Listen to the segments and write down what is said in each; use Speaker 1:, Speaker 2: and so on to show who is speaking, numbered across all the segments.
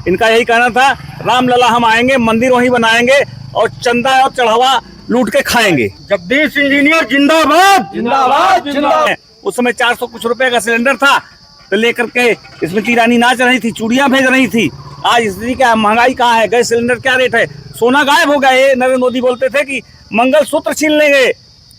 Speaker 1: इनका यही कहना था, रामलला हम आएंगे, मंदिर वहीं बनाएंगे और चंदा और चढ़ावा लूट के खाएंगे।
Speaker 2: जगदीश इंजीनियर जिंदाबाद जिंदाबाद जिंदाबाद।
Speaker 1: उस समय 400 कुछ रुपए का सिलेंडर था, तो लेकर के स्मृति ईरानी नाच रही थी, चूड़ियां भेज रही थी। आज स्थिति क्या, महंगाई कहाँ है, गैस सिलेंडर क्या रेट है, सोना गायब हो गया। ये नरेंद्र मोदी बोलते थे कि मंगलसूत्र छीन लेंगे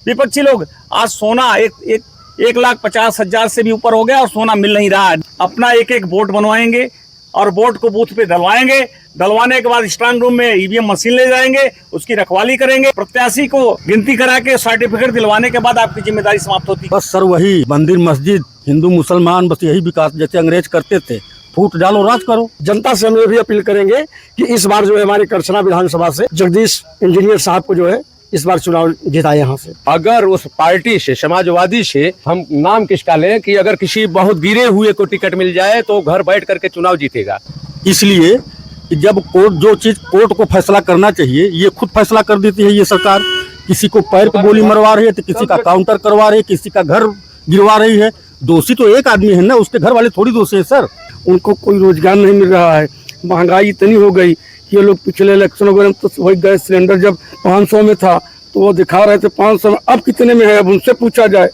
Speaker 1: विपक्षी लोग, आज सोना 1,50,000 से भी ऊपर हो गया और सोना मिल नहीं रहा है। अपना एक एक वोट बनवाएंगे और वोट को बूथ पे डलवाएंगे, डलवाने के बाद स्ट्रांग रूम में ईवीएम मशीन ले जाएंगे, उसकी रखवाली करेंगे, प्रत्याशी को गिनती करा के सर्टिफिकेट दिलवाने के बाद आपकी जिम्मेदारी समाप्त होती है।
Speaker 2: बस सर वही मंदिर मस्जिद हिंदू मुसलमान बस यही विकास जैसे अंग्रेज करते थे, फूट डालो राज करो।
Speaker 3: जनता से हम ये भी अपील करेंगे कि इस बार जो है हमारे करछना विधानसभा से जगदीश इंजीनियर साहब को जो है इस बार चुनाव जिताए यहाँ से।
Speaker 4: अगर उस पार्टी से, समाजवादी से, हम नाम किसका लें कि अगर किसी बहुत गिरे हुए को टिकट मिल जाए तो घर बैठ करके चुनाव जीतेगा।
Speaker 2: इसलिए कि जब कोर्ट जो चीज कोर्ट को फैसला करना चाहिए ये खुद फैसला कर देती है ये सरकार। किसी को पैर पे गोली मरवा रही है तो किसी का काउंटर करवा रही है, किसी का घर गिरवा रही है। दोषी तो एक आदमी है ना, उसके घर वाले थोड़ी दोषी है सर।
Speaker 3: उनको कोई रोजगार नहीं मिल रहा है, महंगाई इतनी हो गई कि ये लोग पिछले इलेक्शन वगैरह तो वही गैस सिलेंडर जब 500 में था तो वो दिखा रहे थे 500 में, अब कितने में है। अब उनसे पूछा जाए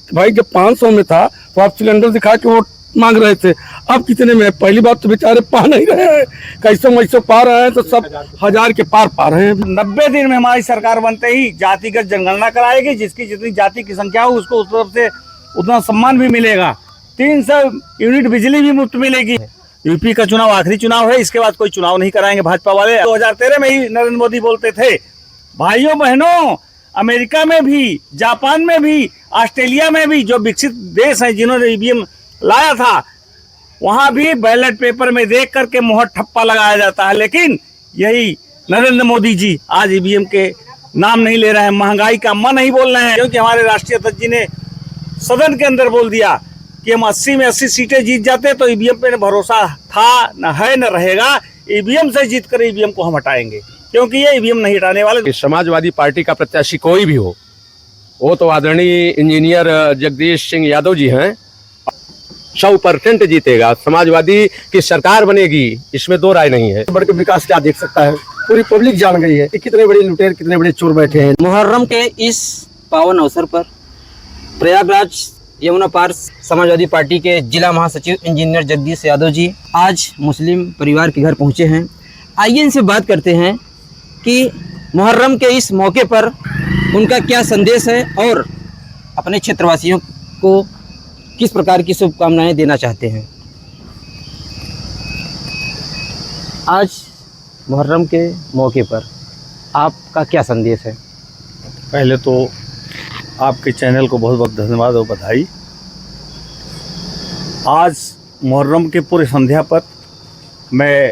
Speaker 3: कि भाई जब 500 में था तो आप सिलेंडर दिखा के वोट मांग रहे थे, अब कितने में है। पहली बात तो बेचारे पा नहीं रहे हैं, कैसे वैसे पा रहे हैं तो सब 1000 के पार पा रहे हैं।
Speaker 1: 90 दिन में हमारी सरकार बनते ही जातिगत जनगणना कराएगी, जिसकी जितनी जाति की संख्या हो उसको उस तरफ से उतना सम्मान भी मिलेगा। 300 यूनिट बिजली भी मुफ्त मिलेगी। यूपी का चुनाव आखिरी चुनाव है, इसके बाद कोई चुनाव नहीं कराएंगे भाजपा वाले। 2013 में ही नरेंद्र मोदी बोलते थे, भाइयों बहनों, अमेरिका में भी, जापान में भी, ऑस्ट्रेलिया में भी जो विकसित देश हैं जिन्होंने ईवीएम लाया था, वहां भी बैलेट पेपर में देख करके मुहर ठप्पा लगाया जाता है। लेकिन यही नरेंद्र मोदी जी आज ईवीएम के नाम नहीं ले रहे हैं, महंगाई का मन नहीं बोल रहे हैं, क्योंकि हमारे राष्ट्रीय अध्यक्ष जी ने सदन के अंदर बोल दिया कि हम 80 में 80 सीटें जीत जाते तो ईवीएम पे भरोसा था, न है, न रहेगा। ईवीएम से जीत कर ईवीएम को हम हटाएंगे, क्योंकि ये ईवीएम नहीं हटाने वाले।
Speaker 4: समाजवादी पार्टी का प्रत्याशी कोई भी हो, वो तो आदरणीय इंजीनियर जगदीश सिंह यादव जी हैं, 100% जीतेगा। समाजवादी की सरकार बनेगी, इसमें दो राय नहीं है।
Speaker 3: बढ़ के विकास क्या देख सकता है, पूरी पब्लिक जान गई है कि कितने बड़े लुटेर कितने बड़े चोर बैठे हैं।
Speaker 5: मुहर्रम के इस पावन अवसर पर प्रयागराज यमुना पार समाजवादी पार्टी के जिला महासचिव इंजीनियर जगदीश यादव जी आज मुस्लिम परिवार के घर पहुंचे हैं। आइए इनसे बात करते हैं कि मुहर्रम के इस मौके पर उनका क्या संदेश है और अपने क्षेत्रवासियों को किस प्रकार की शुभकामनाएं देना चाहते हैं। आज मुहर्रम के मौके पर आपका क्या संदेश है?
Speaker 1: पहले तो आपके चैनल को बहुत बहुत धन्यवाद और बधाई। आज मुहर्रम के पूरे संध्या पर मैं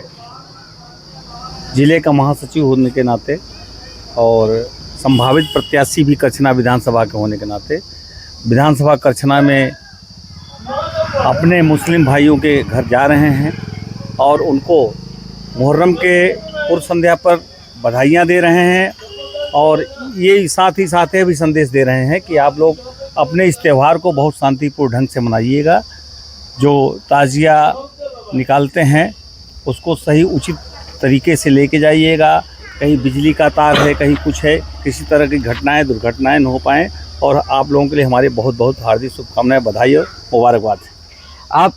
Speaker 1: ज़िले का महासचिव होने के नाते और संभावित प्रत्याशी भी करछना विधानसभा के होने के नाते विधानसभा करछना में अपने मुस्लिम भाइयों के घर जा रहे हैं और उनको मुहर्रम के पूर्व संध्या पर बधाइयाँ दे रहे हैं और ये साथ ही साथ ये भी संदेश दे रहे हैं कि आप लोग अपने इस त्यौहार को बहुत शांतिपूर्ण ढंग से मनाइएगा। जो ताज़िया निकालते हैं उसको सही उचित तरीके से लेके जाइएगा। कहीं बिजली का तार है, कहीं कुछ है, किसी तरह की घटनाएं दुर्घटनाएं न हो पाएँ। और आप लोगों के लिए हमारे बहुत बहुत हार्दिक शुभकामनाएं, बधाई और मुबारकबाद।
Speaker 5: आप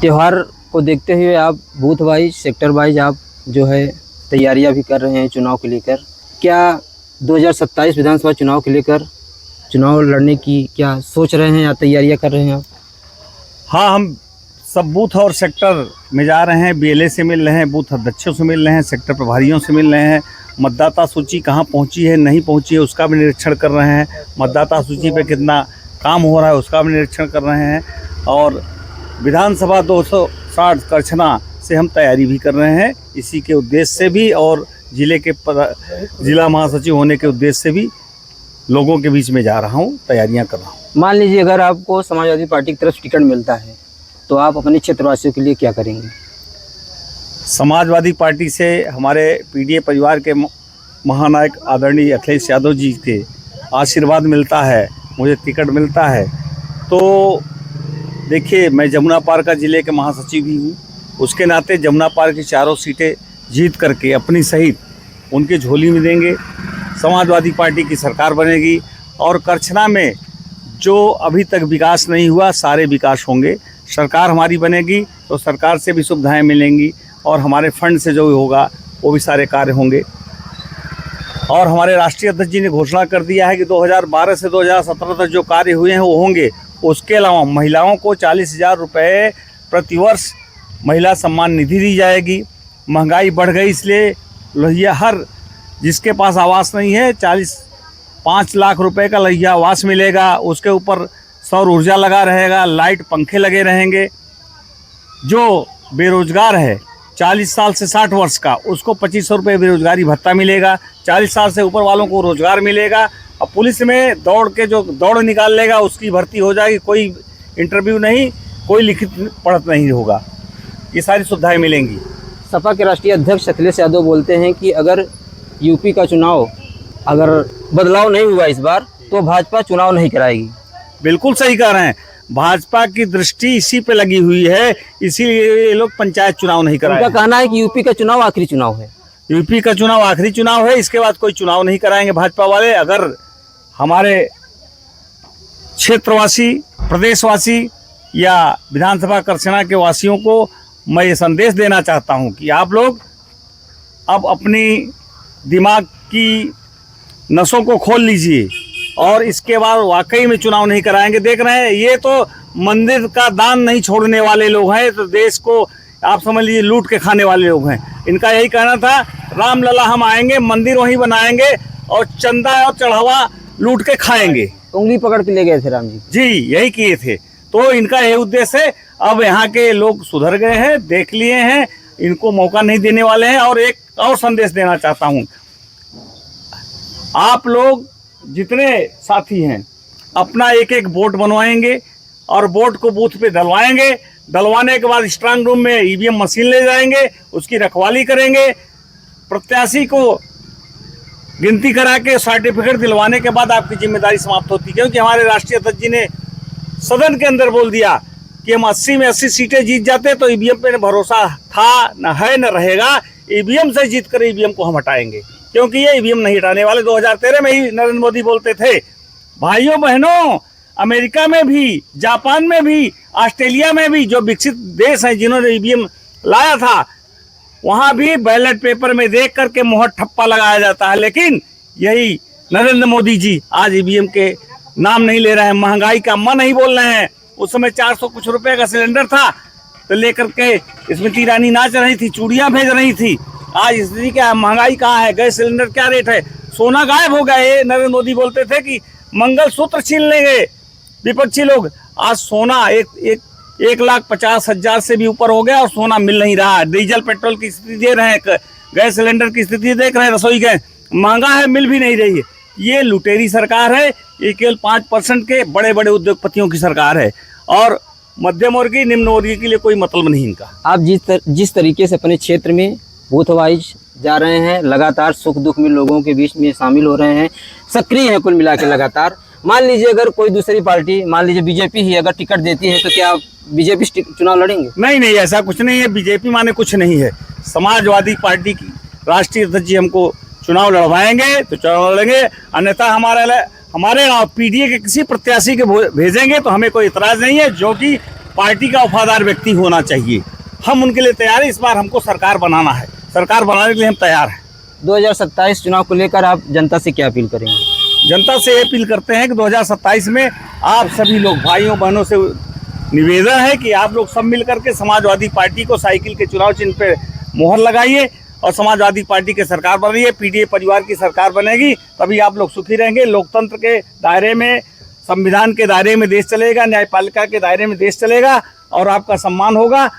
Speaker 5: त्यौहार को देखते हुए आप बूथ वाइज, सेक्टर वाइज आप जो है तैयारियां भी कर रहे हैं चुनाव को लेकर। क्या 2027 विधानसभा चुनाव को लेकर चुनाव लड़ने की क्या सोच रहे हैं या तैयारियां कर रहे हैं आप?
Speaker 1: हाँ, हम सब बूथ और सेक्टर में जा रहे हैं, बीएलए से मिल रहे हैं, बूथ अध्यक्षों से मिल रहे हैं, सेक्टर प्रभारियों से मिल रहे हैं। मतदाता सूची कहाँ पहुँची है, नहीं पहुँची है, उसका भी निरीक्षण कर रहे हैं। मतदाता सूची पे कितना काम हो रहा है उसका भी निरीक्षण कर रहे हैं। और विधानसभा 260 करछना से हम तैयारी भी कर रहे हैं, इसी के उद्देश्य से भी और जिले के जिला महासचिव होने के उद्देश्य से भी लोगों के बीच में जा रहा हूँ, तैयारियां कर रहा हूँ।
Speaker 5: मान लीजिए अगर आपको समाजवादी पार्टी की तरफ से टिकट मिलता है तो आप अपने क्षेत्रवासियों के लिए क्या करेंगे?
Speaker 1: समाजवादी पार्टी से हमारे पीडीए परिवार के महानायक आदरणीय अखिलेश यादव जी के आशीर्वाद मिलता है, मुझे टिकट मिलता है, तो देखिए मैं जमुना पार का ज़िले के महासचिव भी हूँ, उसके नाते जमुना पार की चारों सीटें जीत करके अपनी सहित उनके झोली में देंगे। समाजवादी पार्टी की सरकार बनेगी और करछना में जो अभी तक विकास नहीं हुआ सारे विकास होंगे। सरकार हमारी बनेगी तो सरकार से भी सुविधाएं मिलेंगी और हमारे फंड से जो होगा वो भी सारे कार्य होंगे। और हमारे राष्ट्रीय अध्यक्ष जी ने घोषणा कर दिया है कि 2012 से 2017 तक जो कार्य हुए हैं वो होंगे। उसके अलावा महिलाओं को 40,000 रुपये प्रतिवर्ष महिला सम्मान निधि दी जाएगी। महंगाई बढ़ गई इसलिए लोहिया हर जिसके पास आवास नहीं है 5 लाख रुपए का लोहिया आवास मिलेगा। उसके ऊपर सौर ऊर्जा लगा रहेगा, लाइट पंखे लगे रहेंगे। जो बेरोजगार है 40 साल से 60 वर्ष का उसको 2500 रुपये बेरोजगारी भत्ता मिलेगा। 40 साल से ऊपर वालों को रोजगार मिलेगा। और पुलिस में दौड़ के जो दौड़ निकाल लेगा उसकी भर्ती हो जाएगी। कोई इंटरव्यू नहीं, कोई लिखित पढ़त नहीं होगा। ये सारी सुविधाएं मिलेंगी।
Speaker 5: सपा के राष्ट्रीय अध्यक्ष अखिलेश यादव बोलते हैं कि अगर यूपी का चुनाव अगर बदलाव नहीं हुआ इस बार तो भाजपा चुनाव नहीं कराएगी।
Speaker 1: बिल्कुल सही कह रहे हैं। भाजपा की दृष्टि इसी पे लगी हुई है, इसीलिए ये लोग पंचायत चुनाव नहीं कराएंगे।
Speaker 5: उनका कहना है कि यूपी का चुनाव आखिरी चुनाव है।
Speaker 1: यूपी का चुनाव आखिरी चुनाव है, इसके बाद कोई चुनाव नहीं कराएंगे भाजपा वाले। अगर हमारे क्षेत्रवासी, प्रदेशवासी या विधानसभा करछना के वासियों को मैं ये संदेश देना चाहता हूँ कि आप लोग अब अपनी दिमाग की नसों को खोल लीजिए और इसके बाद वाकई में चुनाव नहीं कराएंगे। देख रहे हैं ये तो मंदिर का दान नहीं छोड़ने वाले लोग हैं, तो देश को आप समझ लीजिए लूट के खाने वाले लोग हैं। इनका यही कहना था रामलला हम आएंगे, मंदिर वहीं बनाएंगे और चंदा और चढ़ावा लूट के खाएंगे।
Speaker 5: उंगली पकड़ के ले गए थे राम जी।
Speaker 1: यही किए थे। तो इनका यही उद्देश्य है। अब यहाँ के लोग सुधर गए हैं, देख लिए हैं, इनको मौका नहीं देने वाले हैं। और एक और संदेश देना चाहता हूँ, आप लोग जितने साथी हैं अपना एक एक वोट बनवाएंगे और वोट को बूथ पे डलवाएंगे। डलवाने के बाद स्ट्रांग रूम में ईवीएम मशीन ले जाएंगे, उसकी रखवाली करेंगे। प्रत्याशी को गिनती करा के सर्टिफिकेट दिलवाने के बाद आपकी जिम्मेदारी समाप्त होती है। क्योंकि हमारे राष्ट्रीय अध्यक्ष जी ने सदन के अंदर बोल दिया कि हम 80 में 80 सीटें जीत जाते तो ईवीएम पे भरोसा था, न है, न रहेगा। ईवीएम से जीत कर ईवीएम को हम हटाएंगे, क्योंकि ये ईवीएम नहीं हटाने वाले। 2013 में ही नरेंद्र मोदी बोलते थे। भाइयों बहनों, अमेरिका में भी, जापान में भी, ऑस्ट्रेलिया में भी जो विकसित देश हैं जिन्होंने ईवीएम लाया था, वहाँ भी बैलेट पेपर में देख करके मोहर ठप्पा लगाया जाता है। लेकिन यही नरेंद्र मोदी जी आज ईवीएम के नाम नहीं ले रहे हैं। महंगाई का मन नहीं बोल रहे हैं। उस समय 400 कुछ रुपए का सिलेंडर था तो लेकर के स्मृति ईरानी नाच रही थी, चूड़ियाँ भेज रही थी। आज स्थिति क्या है, महंगाई कहाँ है, गैस सिलेंडर क्या रेट है, सोना गायब हो गया है। नरेंद्र मोदी बोलते थे कि मंगलसूत्र छीन लेंगे विपक्षी लोग। आज सोना 1,50,000 से भी ऊपर हो गया और सोना मिल नहीं रहा। डीजल पेट्रोल की स्थिति दे रहे हैं, गैस सिलेंडर की स्थिति देख रहे हैं, रसोई गैस महंगा है, मिल भी नहीं रही है। ये लुटेरी सरकार है। ये केवल 5% के बड़े बड़े उद्योगपतियों की सरकार है और मध्यम वर्गीय, निम्न वर्गीय के लिए कोई मतलब नहीं इनका।
Speaker 5: आप जिस तरीके से अपने क्षेत्र में बूथ वाइज जा रहे हैं, लगातार सुख दुख में लोगों के बीच में शामिल हो रहे हैं, सक्रिय हैं कुल मिला के लगातार। मान लीजिए अगर कोई दूसरी पार्टी, मान लीजिए बीजेपी ही अगर टिकट देती है तो क्या बीजेपी चुनाव लड़ेंगे?
Speaker 1: नहीं, ऐसा कुछ नहीं है। बीजेपी माने कुछ नहीं है। समाजवादी पार्टी की राष्ट्रीय अध्यक्ष जी हमको चुनाव लड़वाएंगे तो चुनाव लड़ेंगे, अन्यथा हमारे पीडीए के किसी प्रत्याशी के भेजेंगे तो हमें कोई इतराज नहीं है, जो कि पार्टी का वफादार व्यक्ति होना चाहिए। हम उनके लिए तैयार हैं। इस बार हमको सरकार बनाना है, सरकार बनाने के लिए हम तैयार हैं।
Speaker 5: 2027 चुनाव को लेकर आप जनता से क्या अपील करेंगे?
Speaker 1: जनता से ये अपील करते हैं कि 2027 में आप सभी लोग, भाइयों बहनों से निवेदन है कि आप लोग सब मिल करके समाजवादी पार्टी को साइकिल के चुनाव चिन्ह पे मोहर लगाइए और समाजवादी पार्टी की सरकार बनिए। पीडीए परिवार की सरकार बनेगी, तभी आप लोग सुखी रहेंगे। लोकतंत्र के दायरे में, संविधान के दायरे में देश चलेगा, न्यायपालिका के दायरे में देश चलेगा और आपका सम्मान होगा।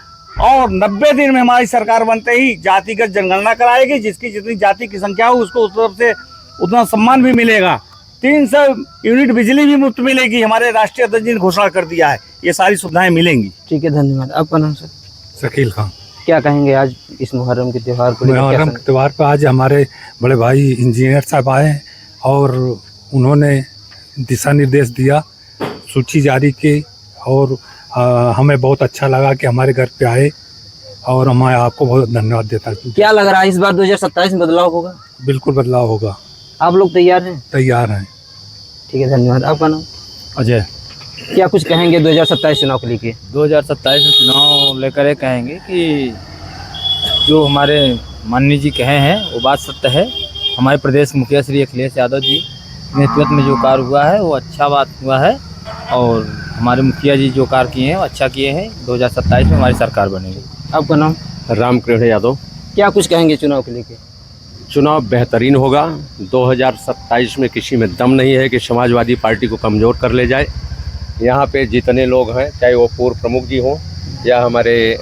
Speaker 1: और 90 दिन में हमारी सरकार बनते ही जातिगत जनगणना कराएगी। जिसकी जितनी जाति की संख्या हो उसको उस तरफ से उतना सम्मान भी मिलेगा। 300 यूनिट बिजली भी मुफ्त मिलेगी। हमारे राष्ट्रीय अध्यक्ष जी ने घोषणा कर दिया है, ये सारी सुविधाएं मिलेंगी।
Speaker 5: ठीक है, धन्यवाद। आपका नाम सर?
Speaker 6: शकील खान।
Speaker 5: क्या कहेंगे आज इस मुहर्रम के त्यौहार को?
Speaker 6: मुहर्रम के त्यौहार पर आज हमारे बड़े भाई इंजीनियर साहब आए और उन्होंने दिशा निर्देश दिया, सूची जारी की और हमें बहुत अच्छा लगा कि हमारे घर पे आए और मैं आपको बहुत धन्यवाद देता हूँ।
Speaker 5: क्या लग रहा है इस बार 2027 में बदलाव होगा?
Speaker 6: बिल्कुल बदलाव होगा।
Speaker 5: आप लोग तैयार हैं?
Speaker 6: तैयार हैं।
Speaker 5: ठीक है, धन्यवाद। आपका नाम?
Speaker 7: अजय।
Speaker 5: क्या कुछ कहेंगे 2027 चुनाव को लेके?
Speaker 7: 2027 में चुनाव लेकर ये कहेंगे कि जो हमारे माननीय जी कहे हैं वो बात सत्य है। हमारे प्रदेश मुखिया श्री अखिलेश यादव जी नेतृत्व में जो कार्य हुआ है वो अच्छा बात हुआ है, और हमारे मुखिया जी जो कार्य किए हैं वो अच्छा किए हैं। 2027 में हमारी सरकार बनेगी।
Speaker 5: आपका नाम?
Speaker 4: रामकृष्ण यादव।
Speaker 5: क्या कुछ कहेंगे चुनाव को लेके?
Speaker 4: चुनाव बेहतरीन होगा। 2027 में किसी में दम नहीं है कि समाजवादी पार्टी को कमज़ोर कर ले जाए। यहाँ पे जितने लोग हैं, चाहे वो पूर्व प्रमुख जी हों या हमारे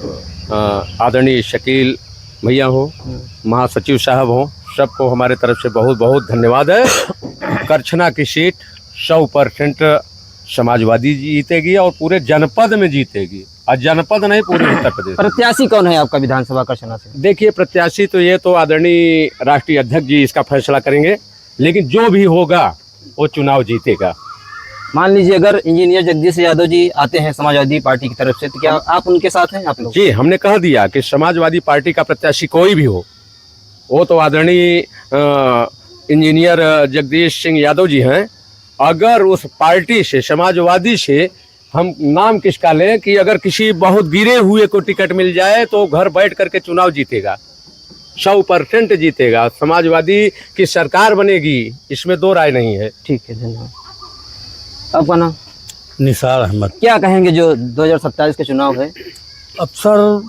Speaker 4: आदरणीय शकील भैया हों, महासचिव साहब हों, सबको हमारे तरफ से बहुत बहुत धन्यवाद है। करछना की सीट 100% समाजवादी जीतेगी और पूरे जनपद में जीतेगी, और जनपद नहीं पूरे उत्तर प्रदेश।
Speaker 5: प्रत्याशी कौन है आपका विधानसभा करछना से?
Speaker 4: देखिए, प्रत्याशी तो ये तो आदरणीय राष्ट्रीय अध्यक्ष जी इसका फैसला करेंगे, लेकिन जो भी होगा वो चुनाव जीतेगा।
Speaker 5: मान लीजिए अगर इंजीनियर जगदीश यादव जी आते हैं समाजवादी पार्टी की तरफ से, तो क्या आप उनके साथ हैं? आप लोग?
Speaker 4: जी, हमने कह दिया कि समाजवादी पार्टी का प्रत्याशी कोई भी हो, वो तो आदरणीय इंजीनियर जगदीश सिंह यादव जी हैं। अगर उस पार्टी से, समाजवादी से हम नाम किसका लें कि अगर किसी बहुत गिरे हुए को टिकट मिल जाए तो घर बैठ करके चुनाव जीतेगा, 100% जीतेगा। समाजवादी की सरकार बनेगी, इसमें दो राय नहीं है।
Speaker 5: ठीक है, धन्यवाद। आपका नाम?
Speaker 2: निसार अहमद।
Speaker 5: क्या कहेंगे जो 2027 का चुनाव है?
Speaker 2: अब सर,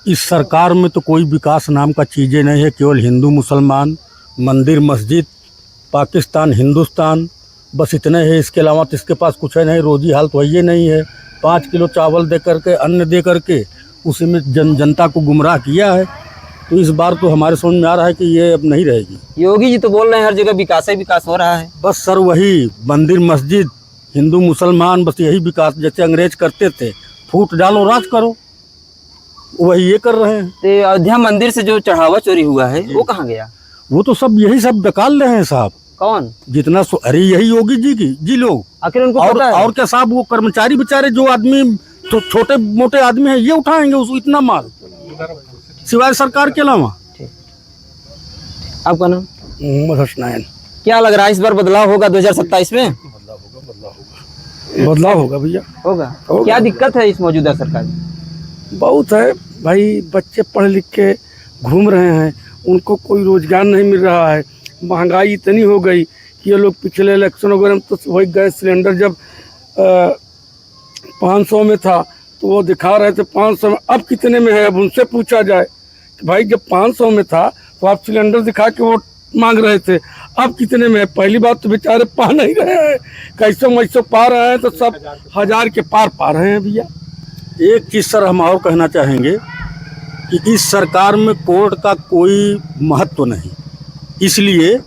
Speaker 2: इस सरकार में तो कोई विकास नाम का चीज़ें नहीं है। केवल हिंदू मुसलमान, मंदिर मस्जिद, पाकिस्तान हिंदुस्तान, बस इतने है। इसके अलावा तो इसके पास कुछ है नहीं। रोजी हाल तो ये नहीं है। 5 किलो चावल दे करके, अन्न दे करके उसी में जनता को गुमराह किया है। तो इस बार तो हमारे समझ में आ रहा है कि ये अब नहीं रहेगी।
Speaker 5: योगी जी तो बोल रहे हैं हर जगह विकास ही विकास हो रहा है।
Speaker 2: बस सर, वही मंदिर मस्जिद, हिंदू मुसलमान, बस यही विकास। जैसे अंग्रेज करते थे, फूट डालो राज करो, वही ये कर रहे हैं।
Speaker 5: तो अयोध्या मंदिर से जो चढ़ावा चोरी हुआ है वो कहाँ गया?
Speaker 2: वो तो सब यही सब निकाल रहे हैं साहब।
Speaker 5: कौन?
Speaker 2: जितना अरे यही योगी जी की जी लोग।
Speaker 5: आखिर उनको पता है?
Speaker 2: और क्या साहब, वो कर्मचारी बेचारे जो आदमी तो छोटे मोटे आदमी हैं, ये उठाएंगे उसको इतना माल, सिवाय सरकार के अलावा।
Speaker 5: आपका नाम?
Speaker 3: मोहम्मद हसनैन।
Speaker 5: क्या लग रहा है इस बार बदलाव होगा 2027 में?
Speaker 3: बदलाव होगा भैया,
Speaker 5: होगा। क्या दिक्कत है इस मौजूदा सरकार में?
Speaker 3: बहुत है भाई। बच्चे पढ़ लिख के घूम रहे हैं, उनको कोई रोजगार नहीं मिल रहा है। महंगाई इतनी हो गई कि ये लोग पिछले इलेक्शन वगैरह में तो वही गैस सिलेंडर जब 500 में था तो वो दिखा रहे थे 500 में, अब कितने में है? अब उनसे पूछा जाए कि भाई जब 500 में था तो आप सिलेंडर दिखा के वो मांग रहे थे, अब कितने में है? पहली बात तो बेचारे पा नहीं रहे हैं, कैसे मैसो पा रहे हैं, तो सब 1000 के पार पा रहे हैं भैया।
Speaker 2: एक चीज़ सर हम और कहना चाहेंगे कि इस सरकार में कोर्ट का कोई महत्व नहीं। इसलिए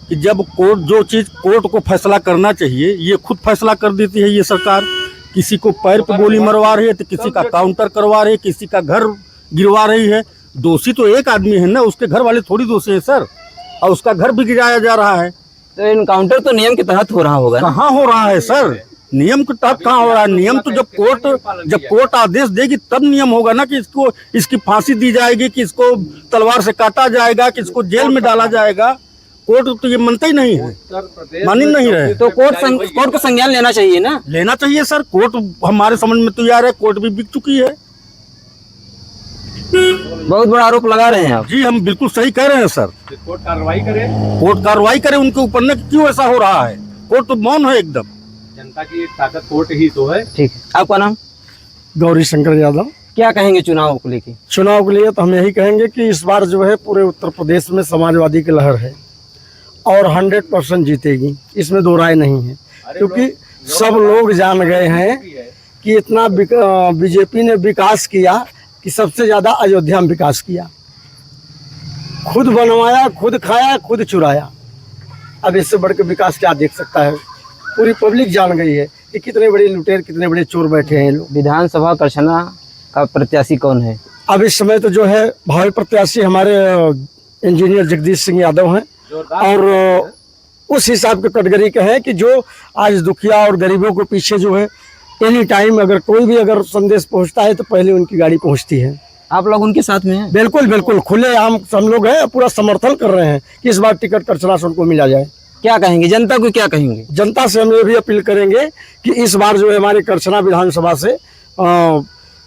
Speaker 2: कि जब कोर्ट जो चीज़ कोर्ट को फैसला करना चाहिए, ये खुद फैसला कर देती है ये सरकार। किसी को पैर पे गोली मरवा रही है, तो किसी का काउंटर करवा रही है, किसी का घर गिरवा रही है। दोषी तो एक आदमी है ना, उसके घर वाले थोड़ी दोषी है सर, और उसका घर भी गिराया जा रहा है।
Speaker 5: तो इनकाउंटर तो नियम के तहत हो रहा होगा ना?
Speaker 2: कहाँ हो रहा है सर? नियम के तहत कहाँ हो रहा है? नियम तो जब कोर्ट आदेश देगी तब नियम होगा ना, कि इसकी फांसी दी जाएगी, कि इसको तलवार से काटा जाएगा, कि इसको जेल में डाला जाएगा। कोर्ट तो ये मानता ही नहीं है, मान ही नहीं रहे।
Speaker 5: तो कोर्ट को संज्ञान लेना चाहिए ना?
Speaker 2: लेना चाहिए सर। कोर्ट हमारे समझ में तो यार है, कोर्ट भी बिक चुकी है।
Speaker 5: बहुत बड़ा आरोप लगा रहे हैं आप।
Speaker 2: जी, हम बिल्कुल सही कह रहे हैं सर।
Speaker 4: कोर्ट
Speaker 2: कार्रवाई करे उनके ऊपर न, क्यों ऐसा हो रहा है? कोर्ट तो मौन है एकदम।
Speaker 4: जनता की ताकत कोर्ट ही तो है।
Speaker 5: ठीक है। आपका नाम?
Speaker 3: गौरी शंकर यादव।
Speaker 5: क्या कहेंगे चुनाव को लेके?
Speaker 3: चुनाव के लिए तो हम यही कहेंगे कि इस बार जो है पूरे उत्तर प्रदेश में समाजवादी की लहर है और 100% जीतेगी, इसमें दो राय नहीं है। क्योंकि सब लोग जान गए हैं कि इतना बीजेपी ने विकास किया कि सबसे ज़्यादा अयोध्या में विकास किया। खुद बनवाया, खुद खाया, खुद चुराया। अब इससे बढ़ के विकास क्या देख सकता है? पूरी पब्लिक जान गई है कि कितने बड़े लुटेर, कितने बड़े चोर बैठे हैं लोग।
Speaker 5: विधानसभा करछना का प्रत्याशी कौन है?
Speaker 3: अब इस समय तो जो है भावी प्रत्याशी हमारे इंजीनियर जगदीश सिंह यादव हैं, और उस हिसाब के कैटेगरी के हैं कि जो आज दुखिया और गरीबों के पीछे जो है एनी टाइम अगर कोई भी अगर संदेश पहुंचता है तो पहले उनकी गाड़ी पहुंचती है।
Speaker 5: आप लोग उनके साथ में हैं?
Speaker 8: बिल्कुल बिल्कुल खुले आम हम लोग हैं, पूरा समर्थन कर रहे हैं कि इस बार टिकट करछना से उनको मिला जाए।
Speaker 5: क्या कहेंगे जनता को, क्या कहेंगे?
Speaker 8: जनता से हम ये भी अपील करेंगे कि इस बार जो है हमारे करछना विधानसभा से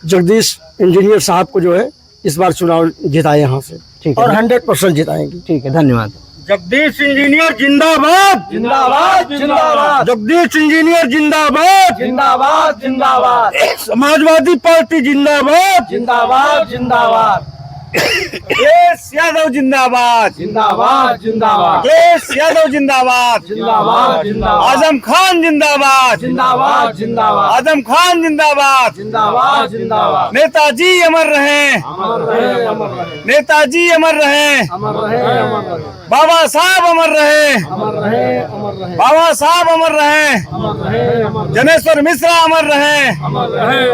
Speaker 8: जगदीश इंजीनियर साहब को जो है इस बार चुनाव जिताए यहाँ से,
Speaker 5: ठीक है।
Speaker 8: और 100% जिताएंगे।
Speaker 5: ठीक है, धन्यवाद।
Speaker 2: जगदीश इंजीनियर जिंदाबाद
Speaker 8: जिंदाबाद जिंदाबाद
Speaker 2: जगदीश इंजीनियर जिंदाबाद
Speaker 8: जिंदाबाद जिंदाबाद
Speaker 2: समाजवादी पार्टी जिंदाबाद
Speaker 8: जिंदाबाद जिंदाबाद
Speaker 1: अखिलेश यादव जिंदाबाद,
Speaker 8: जिंदाबाद जिंदाबाद
Speaker 1: अखिलेश यादव जिंदाबाद,
Speaker 8: जिंदाबाद जिंदाबाद
Speaker 1: आजम खान जिंदाबाद,
Speaker 8: जिंदाबाद जिंदाबाद
Speaker 1: आजम खान जिंदाबाद,
Speaker 8: जिंदाबाद जिंदाबाद
Speaker 1: नेताजी अमर रहें,
Speaker 8: अमर रहे अमर रहे
Speaker 1: नेताजी अमर रहें,
Speaker 8: अमर रहे अमर रहे
Speaker 1: बाबा साहब अमर रहें,
Speaker 8: अमर रहे अमर रहे
Speaker 1: बाबा साहब अमर रहें,
Speaker 8: अमर रहे अमर
Speaker 1: जनेश्वर मिश्रा अमर रहें।
Speaker 8: रहे